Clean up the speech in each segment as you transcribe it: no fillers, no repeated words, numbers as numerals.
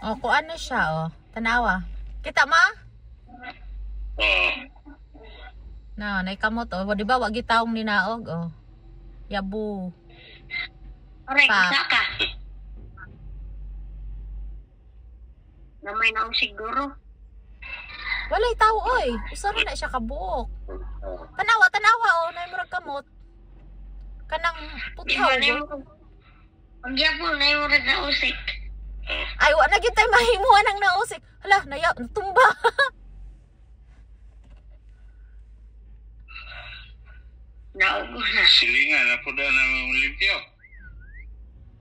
Oh, kung ano siya, oh. Tanawa. Kita ma? Oo. Na, naikamot, oh. Di ba, wag gitaong ninaog, oh. Yabu. Aray, Pa. isa ka. Namay na siguro. Walay tao, oy. Usara na siya kabuok. Tanawa, oh. Naimurag kamot. Kanang puthaw. Pagyapon na yung rin na usik. Ay, wala na tayo mahimuan ng nausik. Hala, tumba. Naugo na. Silingan ako na ng limpyo.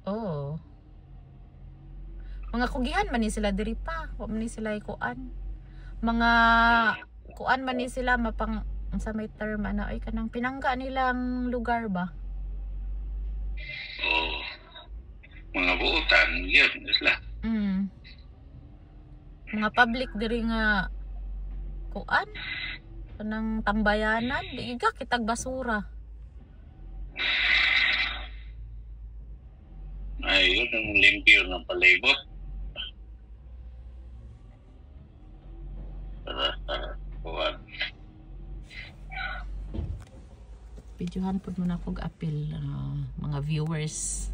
Oo. Mga kugihan man ni sila diri pa. Wa man ni sila ikuan. Mga kuan man ni sila mapang sa may term ano ay kanang pinangga nilang lugar ba? Oo. Mga buutan, yun, isla. Mga public diri nga kuan kanang tambayanan, di ka kitag basura. Ay, yun ang limpyo ng palibot. Kuwan. Videohan po muna kog apil mga viewers.